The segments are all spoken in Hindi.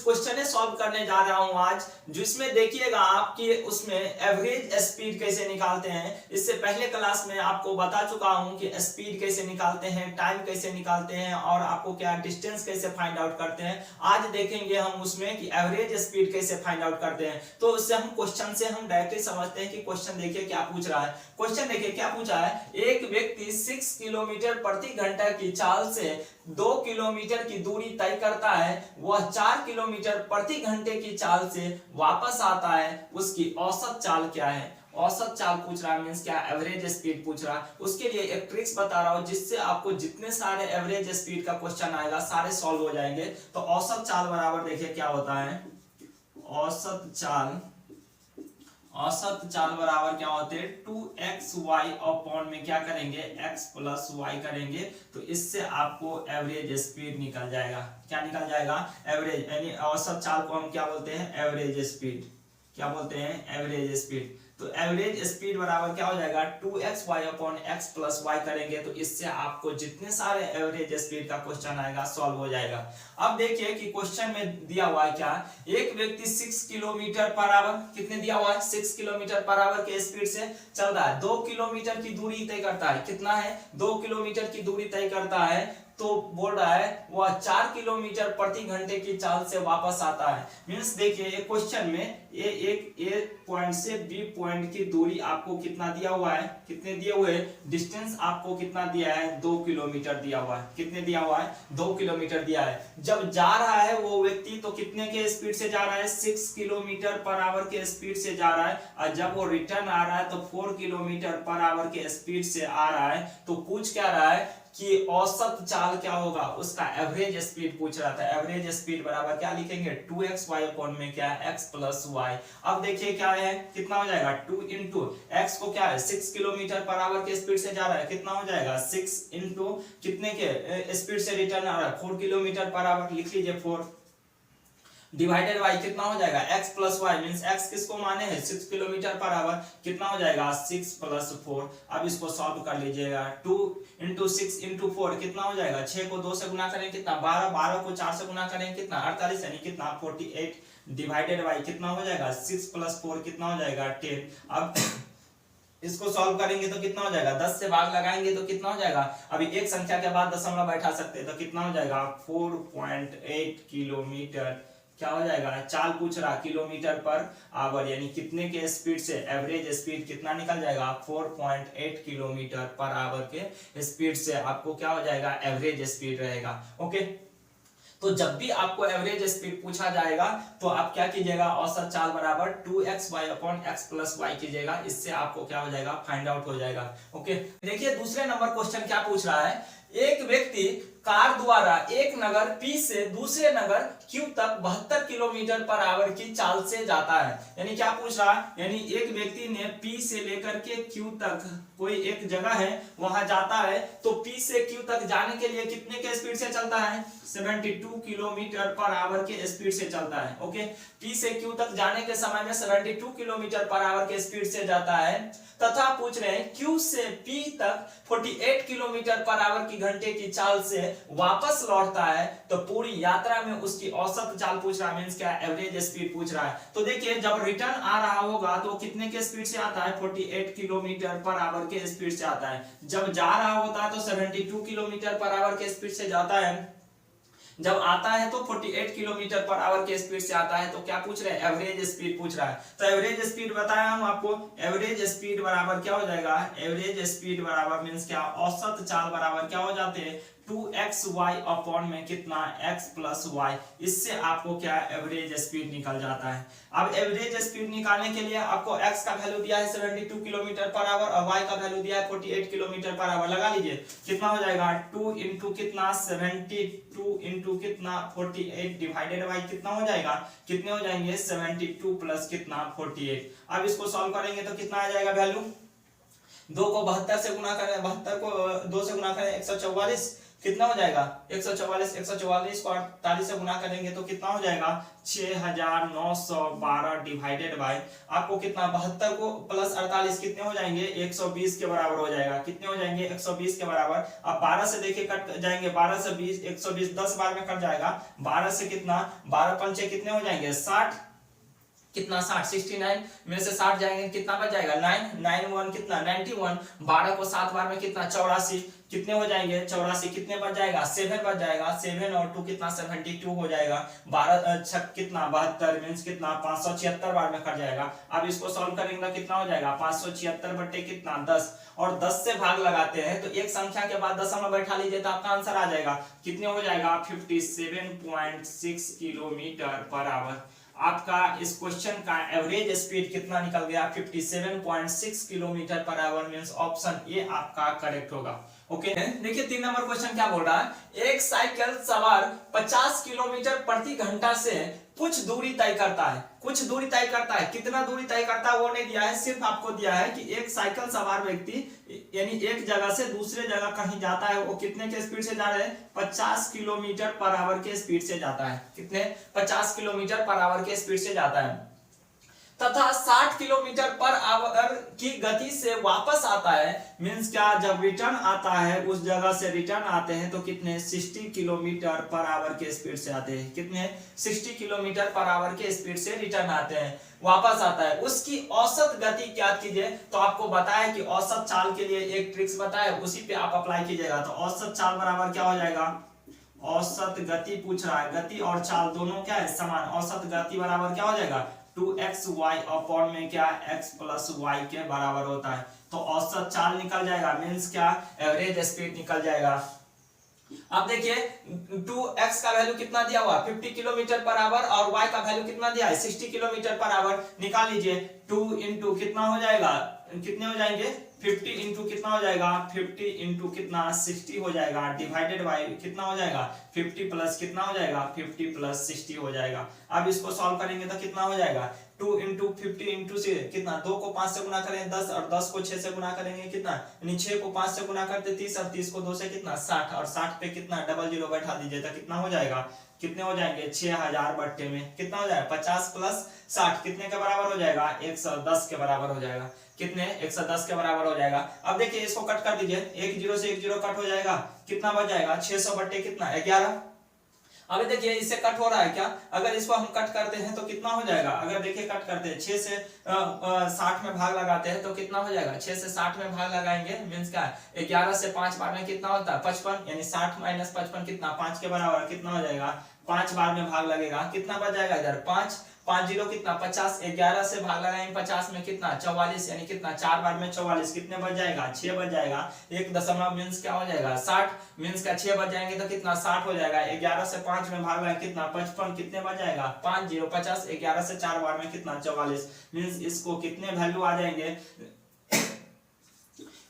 क्वेश्चन सॉल्व करने जा रहा हूं आज, जिसमें देखिएगा आपकी उसमें एवरेज स्पीड कैसे निकालते हैं। इससे पहले क्लास में आपको बता चुका हूं कि स्पीड कैसे निकालते हैं, टाइम कैसे निकालते हैं और आपको क्या डिस्टेंस कैसे फाइंड आउट करते हैं। आज देखेंगे हम उसमें कि एवरेज स्पीड कैसे फाइंड आउट करते हैं। तो उससे हम क्वेश्चन से हम डायरेक्टली समझते हैं कि क्वेश्चन देखिए क्या पूछ रहा है। क्वेश्चन देखिए क्या पूछा है, एक व्यक्ति 6 किलोमीटर प्रति घंटा की चाल से 2 किलोमीटर की दूरी तय करता है, वह 4 किलोमीटर प्रति घंटे की चाल से वापस आता है, उसकी औसत चाल क्या है। औसत चाल पूछ रहा है, मींस क्या, एवरेज स्पीड पूछ रहा है। उसके लिए एक ट्रिक्स बता रहा हूं जिससे आपको जितने सारे एवरेज स्पीड का क्वेश्चन आएगा सारे सॉल्व हो जाएंगे। तो औसत चाल बराबर देखिए क्या होता है, औसत चाल बराबर क्या होते हैं 2xy अपॉन में क्या करेंगे x प्लस y करेंगे। तो इससे आपको एवरेज स्पीड निकल जाएगा। क्या निकल जाएगा, एवरेज, यानी औसत चाल को हम क्या बोलते हैं, एवरेज स्पीड। क्या बोलते हैं, एवरेज स्पीड। तो एवरेज स्पीड बराबर क्या हो जाएगा 2xy upon x plus y करेंगे। तो इससे आपको जितने सारे एवरेज स्पीड का क्वेश्चन आएगा सॉल्व हो जाएगा। अब देखिए कि क्वेश्चन में दिया हुआ है क्या, एक व्यक्ति 6 किलोमीटर पर आवर, कितने दिया हुआ है 6 किलोमीटर पर आवर के स्पीड से चल रहा है, 2 किलोमीटर की दूरी तय करता है। कितना है, 2 किलोमीटर की दूरी तय करता है। तो बोल रहा है वह 4 किलोमीटर प्रति घंटे की चाल से वापस आता है। मींस देखिए क्वेश्चन में ए पॉइंट से बी पॉइंट की दूरी आपको कितना दिया हुआ है, कितने दिए हुए, डिस्टेंस आपको कितना दिया है 2 किलोमीटर दिया हुआ है। कितने दिया हुआ है, 2 किलोमीटर दिया है। जब जा रहा है वो व्यक्ति तो कितने के स्पीड से जा रहा है, 6 किलोमीटर पर आवर के स्पीड से जा रहा है। और जब वो रिटर्न आ रहा है तो 4 किलोमीटर पर आवर के स्पीड से आ रहा है। तो पूछ क्या रहा है कि औसत चाल क्या होगा, उसका एवरेज स्पीड पूछ रहा था। एवरेज स्पीड बराबर क्या लिखेंगे 2xy अपॉन में क्या है x प्लस y। अब देखिए क्या है, कितना हो जाएगा 2 इंटू x को क्या है 6 किलोमीटर पर आवर के स्पीड से जा रहा है, कितना हो जाएगा 6 इंटू कितने के स्पीड से रिटर्न आ रहा है 4 किलोमीटर पर आवर, लिख लीजिए 4 डिवाइडेड बाई कितना हो जाएगा x plus y. Means x किसको माने हैं 6 किलोमीटर पर आवर, कितना हो जाएगा 6 प्लस 4। अब इसको सॉल्व कर लीजिएगा, 2 इंटू 6 इंटू 4 कितना हो जाएगा, 6 को 2 से गुना करें कितना 12, 12 को 4 से गुना करें कितना 48, यानी कितना 48 डिवाइडेड बाई कितना हो जाएगा 6 प्लस 4 कितना हो जाएगा 10। अब इसको सॉल्व करेंगे तो कितना हो जाएगा, 10 से भाग लगाएंगे तो कितना हो जाएगा, अभी एक संख्या के बाद दशमलव बैठा सकते हैं तो कितना हो जाएगा 4.8 किलोमीटर। क्या हो जाएगा, चाल पूछ रहा किलोमीटर पर आवर, यानी कितने के स्पीड से, एवरेज स्पीड कितना निकल जाएगा 4.8 किलोमीटर पर आवर के स्पीड से आपको क्या हो जाएगा, एवरेज स्पीड रहेगा। ओके, तो जब भी आपको एवरेज स्पीड पूछा जाएगा तो आप क्या कीजिएगा, औसत चाल बराबर 2xy upon x plus y कीजिएगा। इससे आपको क्या हो जाएगा, फाइंड आउट हो जाएगा। ओके, देखिए दूसरे नंबर क्वेश्चन क्या पूछ रहा है, एक व्यक्ति कार द्वारा एक नगर P से दूसरे नगर Q तक 72 किलोमीटर पर आवर की चाल से जाता है। यानी क्या पूछ रहा है, यानी एक व्यक्ति ने P से लेकर के Q तक कोई एक जगह है वहां जाता है, तो P से Q तक जाने के लिए कितने के स्पीड से चलता है, 72 किलोमीटर पर आवर के स्पीड से चलता है। ओके, P से Q तक जाने के समय में 72 किलोमीटर पर आवर के स्पीड से जाता है, तथा पूछ रहे हैं Q से P तक 48 किलोमीटर पर आवर की घंटे की चाल से वापस लौटता है। तो पूरी यात्रा में उसकी औसत चाल पूछ रहा है, मींस क्या, एवरेज स्पीड पूछ रहा है। तो देखिए जब रिटर्न आ रहा होगा तो कितने के स्पीड से आता है, 48 किलोमीटर पर आवर के स्पीड से आता है। जब जा रहा होता है तो 72 किलोमीटर पर आवर के स्पीड से जाता है, जब आता है तो 48 किलोमीटर पर आवर के स्पीड से आता है। तो क्या पूछ रहे हैं, एवरेज स्पीड पूछ रहा है। तो एवरेज स्पीड बताया हूं आपको, एवरेज स्पीड बराबर क्या हो जाएगा, एवरेज स्पीड बराबर मींस क्या, औसत चाल बराबर क्या हो जाते हैं 2xy अपॉन में कितना x प्लस y। इससे आपको क्या, एवरेज स्पीड निकल जाता है। अब एवरेज स्पीड निकालने के लिए आपको x का वैल्यू दिया है 72 किलोमीटर पर आवर और y का वैल्यू दिया है 48 किलोमीटर पर आवर। लगा लीजिए कितना हो जाएगा 2 इंटू कितना 72 इंटू कितना 48 डिवाइडेड बाई कितना हो जाएगा, कितने हो जाएंगे 72 प्लस कितना 48। अब इसको सॉल्व करेंगे तो कितना आ जाएगा वैल्यू, 2 को 72 से गुना करें, 72 को 2 से गुना करें 144, कितना हो जाएगा 144, 144 को 48 से गुना करेंगे तो कितना हो जाएगा 6912 डिवाइडेड बाय आपको कितना 72 को प्लस 48 कितने हो जाएंगे 120 के बराबर हो जाएगा। कितने हो जाएंगे 120 के बराबर। अब 12 से देखिए कट जाएंगे, 12 से 20 120 10 बार में कट जाएगा। 12 से कितना 12 पंचे कितने हो जाएंगे 60, कितना 60 69 में से 60 जाएंगे कितना बच जाएगा 9 91 कितना 91। 12 को 7 बार में कितना 84 कितने हो जाएंगे 84 कितने बच जाएगा 7 बच जाएगा। 7 और 2 कितना 72 हो जाएगा। 12 छक कितना 72 मींस कितना 576 बार में कट जाएगा। अब इसको सॉल्व करेंगे तो कितना हो जाएगा 576 बटे कितना 10 और 10 से भाग लगाते हैं तो एक संख्या के बाद दशमलव बैठा लीजिए तो आपका आंसर आ जाएगा। कितने हो जाएगा 57.6 किलोमीटर पर आवर। आपका इस क्वेश्चन का एवरेज स्पीड कितना निकल गया 57.6 kilometre per hour means option A आपका करेक्ट होगा। ओके देखिए 3 नंबर क्वेश्चन क्या बोल रहा है। एक साइकिल सवार 50 किलोमीटर प्रति घंटा से कुछ दूरी तय करता है। कुछ दूरी तय करता है, कितना दूरी तय करता है वो नहीं दिया है, सिर्फ आपको दिया है कि एक साइकिल सवार व्यक्ति यानी एक जगह से दूसरे जगह कहीं जाता है, वो कितने के स्पीड से जा रहे हैं 50 किलोमीटर पर आवर के स्पीड से जाता है। कितने 50 किलोमीटर पर आवर के स्पीड से जाता है तथा 60 किलोमीटर पर आवर की गति से वापस आता है। मींस क्या जब रिटर्न आता है उस जगह से रिटर्न आते हैं तो कितने 60 किलोमीटर पर आवर के स्पीड से आते हैं। कितने 60 किलोमीटर पर आवर के स्पीड से रिटर्न आते हैं वापस आता है। उसकी औसत गति क्या कीजिए तो आपको बताया कि औसत चाल के लिए एक ट्रिक्स बताया, उसी पे आप अप्लाई कीजिएगा। तो औसत चाल बराबर क्या हो जाएगा, औसत गति पूछ रहा है, गति और चाल दोनों क्या है समान। औसत गति बराबर क्या हो जाएगा 2xy अपॉन में क्या x प्लस y के बराबर होता है। तो औसत चाल निकल जाएगा मींस क्या एवरेज स्पीड निकल जाएगा। अब देखिए 2x का वैल्यू कितना दिया हुआ 50 किलोमीटर पर आवर और y का वैल्यू कितना दिया है 60 किलोमीटर पर आवर। निकाल लीजिए 2 इंटू कितना हो जाएगा, कितने हो जाएंगे 50 इंटू कितना हो जाएगा 50 इंटू कितना 60 हो जाएगा डिवाइडेड बाय कितना हो जाएगा 50 प्लस कितना हो जाएगा 50 प्लस 60 हो जाएगा। अब इसको सॉल्व करेंगे तो कितना हो जाएगा 2 इंटू 50 इंटू से कितना 2 को 5 से गुना करें 10 और 10 को 6 से गुना करेंगे कितना यानी 6 को 5 से गुना करते 30 और 30 को 2 से कितना 60 और 60 पे कितना डबल जीरो बैठा दीजिए तो कितना हो जाएगा, कितने हो जाएंगे 6000 बट्टे में कितना हो जाएगा 50 प्लस 60 कितने के बराबर हो जाएगा 110 के बराबर हो जाएगा। कितने 110 के बराबर हो जाएगा। अब देखिए इसको कट कर दीजिए, एक जीरो से एक जीरो कट हो जाएगा, कितना बच जाएगा 600 बट्टे कितना 11। अभी देखिए इससे कट हो रहा है क्या, अगर इसको हम कट करते हैं तो कितना हो जाएगा, अगर देखिए कट करते हैं 6 से 60 में भाग लगाते हैं तो कितना हो जाएगा 6 से 60 में भाग लगाएंगे मींस क्या 11 से 5 बार में कितना होता है 55 यानी 60 माइनस 55 कितना 5 के बराबर कितना हो जाएगा 5 बार में भाग लगेगा कितना बच जाएगा इधर 5 5 जीरो कितना 50 11 से भाग लगाएंगे 50 में कितना 44 यानी कितना 4 बार में 44 कितने बच जाएगा 6 बच जाएगा। एक दशमलव मींस क्या हो जाएगा 60 मींस का 6 बच जाएंगे तो कितना 60 हो जाएगा। 11 से 5 में भाग लगाए कितना 55 कितने बच जाएगा 5 जीरो 50 11 से 4 बार में कितना 44 मींस इसको कितने वैल्यू आ जाएंगे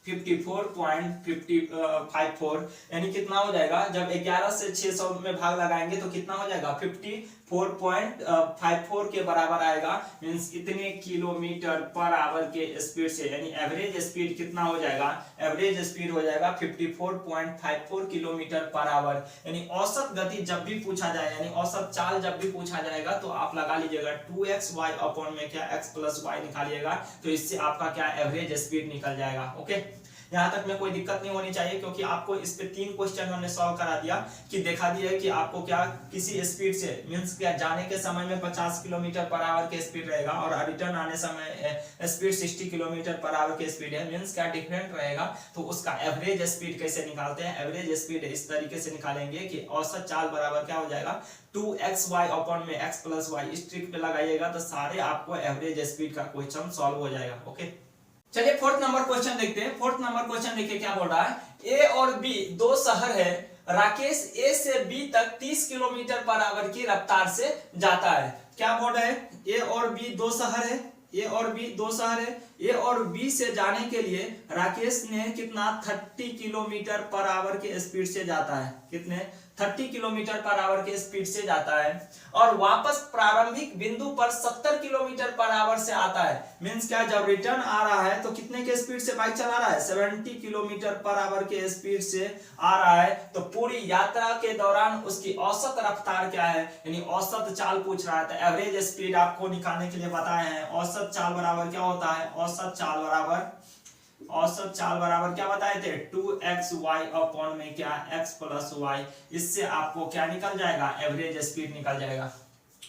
54.54 यानी कितना हो जाएगा जब 11 से 600 में भाग लगाएंगे तो कितना हो जाएगा 54.54 के बराबर आएगा मींस इतने किलोमीटर पर आवर के स्पीड से यानी एवरेज स्पीड कितना हो जाएगा, एवरेज स्पीड हो जाएगा 54.54 किलोमीटर पर आवर। यानी औसत गति जब भी पूछा जाए यानी औसत चाल जब भी पूछा जाएगा तो आप लगा लीजिएगा 2xy अपॉन में क्या x प्लस y निकालिएगा तो इससे आपका क्या एवरेज स्पीड निकल जाएगा। ओके यहाँ तक में कोई दिक्कत नहीं होनी चाहिए क्योंकि आपको इस पे 3 क्वेश्चन हमने सॉल्व करा दिया कि दिखा दिया है कि आपको क्या किसी स्पीड से मींस क्या जाने के समय में 50 किलोमीटर पर आवर के स्पीड रहेगा और रिटर्न आने समय स्पीड 60 किलोमीटर पर आवर के स्पीड है मींस क्या डिफरेंट रहेगा। तो उसका एवरेज स्पीड कैसे निकालते हैं, एवरेज स्पीड इस तरीके से निकालेंगे कि औसत चाल बराबर क्या हो जाएगा 2xy अपॉन में x प्लस y इस ट्रिक पे लगाइएगा तो सारे आपको एवरेज स्पीड का क्वेश्चन सॉल्व हो जाएगा। ओके चलिए 4th नंबर क्वेश्चन देखते हैं। 4th नंबर क्वेश्चन देखिए क्या बोल रहा है। ए और बी दो शहर है, राकेश ए से बी तक 30 किलोमीटर पर आवर की रफ्तार से जाता है। क्या बोल रहे हैं ए और बी दो शहर है, ए और बी दो शहर है, ए और बी से जाने के लिए राकेश ने कितना 30 किलोमीटर पर आवर के स्पीड से जाता है, कितने 30 किलोमीटर पर आवर के स्पीड से जाता है और वापस प्रारंभिक बिंदु पर 70 किलोमीटर पर आवर से आता है। मींस क्या, जब रिटर्न आ रहा है तो कितने के स्पीड से बाइक चला रहा है, 70 किलोमीटर पर आवर के स्पीड से आ रहा है। तो पूरी यात्रा के दौरान उसकी औसत रफ्तार क्या है, यानी औसत चाल पूछ रहा है। तो एवरेज स्पीड आपको निकालने के लिए बताए हैं। औसत चाल बराबर क्या होता है, औसत चाल बराबर क्या बताए थे, 2xy अपॉन में क्या x प्लस वाई। इससे आपको क्या निकल जाएगा, एवरेज स्पीड निकल जाएगा।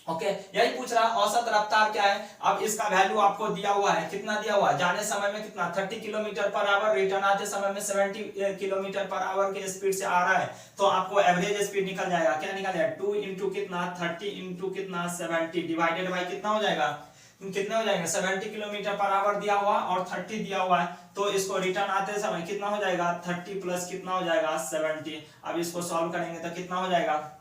ओके, यही पूछ रहा है औसत रफ्तार क्या है। अब इसका वैल्यू आपको दिया हुआ है, कितना दिया हुआ है, जाने समय में कितना 30 किलोमीटर पर आवर, रिटर्न आते समय में 70 किलोमीटर पर आवर के स्पीड से आ रहा है। तो आपको एवरेज स्पीड निकल जाएगा, क्या निकल जाएगा, 2 इंटू कितना 30 इंटू कितना 70 डिवाइडेड बाई कितना हो जाएगा, कितने हो जाएंगे 70 किलोमीटर पर आवर दिया हुआ और 30 दिया हुआ है। तो इसको रिटर्न आते समय कितना हो जाएगा, 30 प्लस कितना हो जाएगा 70। अब इसको सॉल्व करेंगे तो कितना हो जाएगा,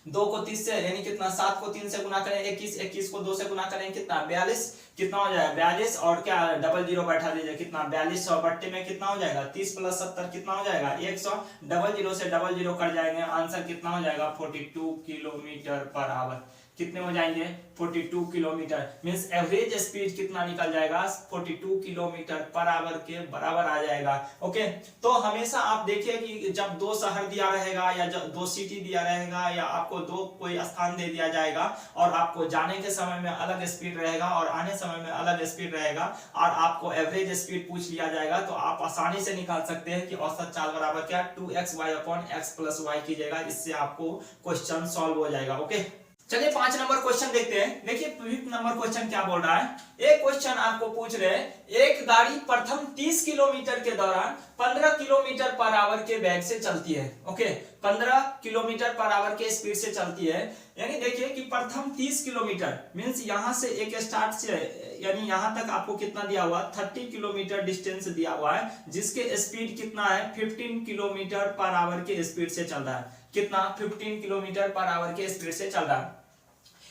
2 को 30 से यानी कितना 7 को 3 से गुना करें 21, 21 को 2 से गुना करें कितना 42, कितना हो जाएगा 42 और क्या डबल जीरो बैठा दीजिए कितना 4200 बट्टे में कितना हो जाएगा 30 प्लस 70 कितना हो जाएगा 100, डबल जीरो से डबल जीरो कट जाएंगे, आंसर कितना हो जाएगा 42 किलोमीटर पर आवर। कितने हो जाएंगे 42 किलोमीटर। मींस एवरेज स्पीड कितना निकल जाएगा 42 किलोमीटर पर आवर के बराबर आ जाएगा। ओके, तो हमेशा आप देखिए कि जब 2 शहर दिया रहेगा या जब 2 सिटी दिया रहेगा या आपको 2 कोई स्थान दे दिया जाएगा और आपको जाने के समय में अलग स्पीड रहेगा और आने समय में अलग स्पीड रहेगा और आपको एवरेज स्पीड पूछ लिया जाएगा, तो आप आसानी से निकाल सकते हैं कि औसत चाल बराबर क्या 2xy upon x plus Y कीजिएगा, इससे आपको क्वेश्चन सॉल्व हो जाएगा। ओके, चलिए 5 नंबर क्वेश्चन देखते हैं। देखिए 5 नंबर क्वेश्चन क्या बोल रहा है। एक क्वेश्चन आपको पूछ रहे हैं, एक गाड़ी प्रथम 30 किलोमीटर के दौरान 15 किलोमीटर पर आवर के वेग से चलती है। ओके, 15 किलोमीटर पर आवर के स्पीड से चलती है। यानी देखिए कि प्रथम 30 किलोमीटर मींस यहां से एक स्टार्ट से यानी यहां तक आपको कितना दिया हुआ 30 किलोमीटर डिस्टेंस दिया हुआ है, जिसके स्पीड कितना है 15 किलोमीटर पर आवर के स्पीड से चल रहा है। कितना 15 किलोमीटर पर आवर के स्पीड से चल रहा है।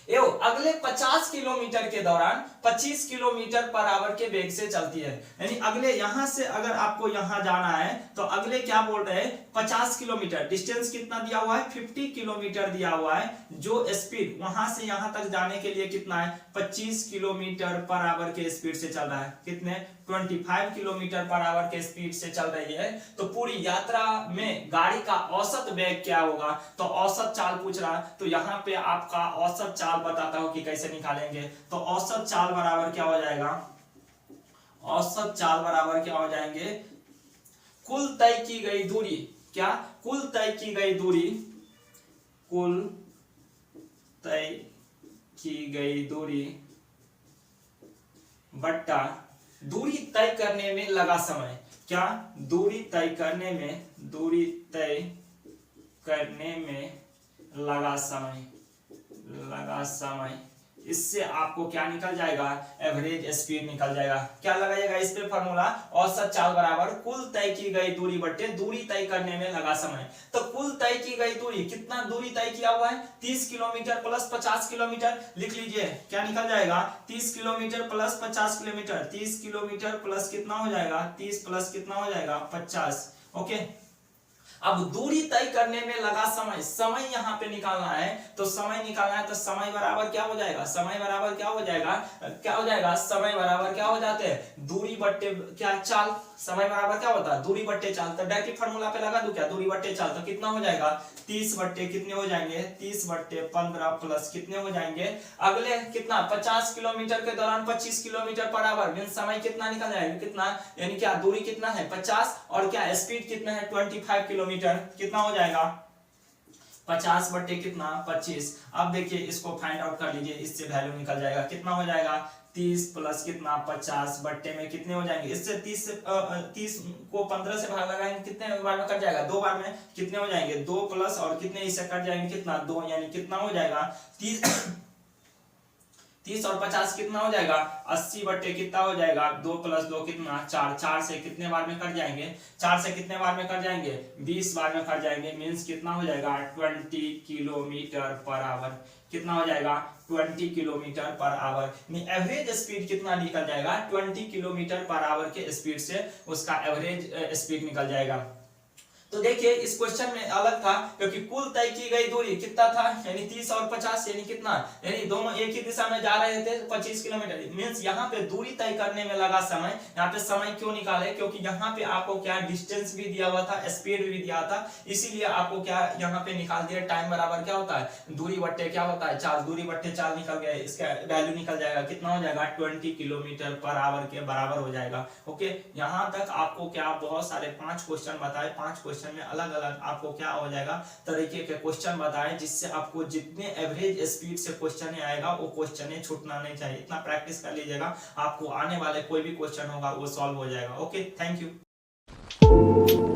एवं अगले 50 किलोमीटर के दौरान 25 किलोमीटर पर आवर के वेग से चलती है। यानी अगले यहां से अगर आपको यहां जाना है तो अगले क्या बोल रहे हैं 50 किलोमीटर, डिस्टेंस कितना दिया हुआ है 50 किलोमीटर दिया हुआ है, जो स्पीड वहां से यहां तक जाने के लिए कितना है 25 किलोमीटर पर आवर के स्पीड से चल रहा है। कितने 25 किलोमीटर पर आवर के स्पीड से चल रही है। तो पूरी यात्रा में गाड़ी का औसत वेग क्या होगा, तो औसत चाल पूछ रहा है। तो यहाँ पे आपका औसत चाल बताता हूं कि कैसे निकालेंगे। तो औसत चाल बराबर क्या हो जाएगा, औसत चाल बराबर क्या हो जाएंगे, कुल तय की गई दूरी, क्या कुल तय की गई दूरी, कुल तय की गई दूरी बट्टा दूरी तय करने में लगा समय। क्या दूरी तय करने में लगा समय, इससे आपको क्या निकल जाएगा एवरेज स्पीड निकल जाएगा। क्या लगाइएगा इस पे फॉर्मूला, औसत चाल बराबर कुल तय की गई दूरी बट्टे दूरी तय करने में लगा समय। तो कुल तय की गई दूरी, कितना दूरी तय किया हुआ है 30 किलोमीटर प्लस 50 किलोमीटर, लिख लीजिए क्या निकल जाएगा 30 kilometre plus 50 kilometre, 30 kilometre plus कितना हो जाएगा 30 प्लस कितना हो जाएगा 50। ओके, अब दूरी तय करने में लगा समय, समय यहाँ पे निकालना है। तो समय निकालना है तो समय बराबर क्या हो जाएगा, समय बराबर क्या हो जाएगा, समय बराबर क्या हो जाते हैं दूरी बट्टे क्या चाल, समय बराबर क्या होता है दूरी बट्टे चाल। तो डायरेक्ट फार्मूला पे लगा दूं क्या दूरी बट्टे चाल, तो कितना हो जाएगा 30 बट्टे कितने हो जाएंगे 30 बट्टे 15 प्लस कितने हो जाएंगे अगले कितना 50 किलोमीटर के दौरान 25 किलोमीटर पर आवर, मीन समय कितना निकल जाएगा कितना, यानी क्या दूरी कितना है 50 और क्या स्पीड कितना है 25 किलोमीटर, कितना हो जाएगा 50 बट्टे कितना 25। अब देखिए इसको फाइंड आउट कर लीजिए, इससे वैल्यू निकल जाएगा, कितना हो जाएगा 30 प्लस कितना 50 बट्टे में कितने हो जाएंगे, इससे 30 को 15 से भाग लगाएंगे कितने बार में कट जाएगा 2 बार में, कितने हो जाएंगे 2 प्लस और कितने इससे कट जाएंगे कितना 2, यानी कितना हो जाएगा 30 और 50 कितना हो जाएगा 80 बट्टे कितना हो जाएगा 2 प्लस 2 कितना 4, 4 से कितने बार में कट जाएंगे 4 से कितने बार में कट जाएंगे 20 बार में कट जाएंगे, मींस कितना हो जाएगा 20 किलोमीटर पर आवर। कितना हो जाएगा 20 kilometre per hour. Average speed कितना निकल जाएगा 20 किलोमीटर पर आवर के स्पीड से उसका एवरेज स्पीड निकल जाएगा। तो देखिए इस क्वेश्चन में अलग था क्योंकि कुल तय की गई दूरी कितना था, यानी 30 और 50, यानी कितना, यानी दोनों एक ही दिशा में जा रहे थे 25 किलोमीटर। मींस यहाँ पे दूरी तय करने में लगा समय। यहाँ पे समय क्यों निकाले, क्योंकि यहाँ पे आपको क्या डिस्टेंस भी दिया हुआ था, स्पीड भी दिया था, इसीलिए आपको क्या यहाँ पे निकाल दिया। टाइम बराबर क्या होता है दूरी बट्टे क्या होता है चार्ज, दूरी बट्टे चार्ज निकल गया, इसका वैल्यू निकल जाएगा कितना हो जाएगा 20 किलोमीटर पर आवर के बराबर हो जाएगा। ओके, यहाँ तक आपको क्या बहुत सारे 5 क्वेश्चन बताए, 5 क्वेश्चन में अलग अलग आपको क्या हो जाएगा तरीके के क्वेश्चन बताए, जिससे आपको जितने एवरेज स्पीड से क्वेश्चन आएगा वो क्वेश्चन छूटना नहीं चाहिए। इतना प्रैक्टिस कर लीजिएगा, आपको आने वाले कोई भी क्वेश्चन होगा वो सॉल्व हो जाएगा। Okay, thank you.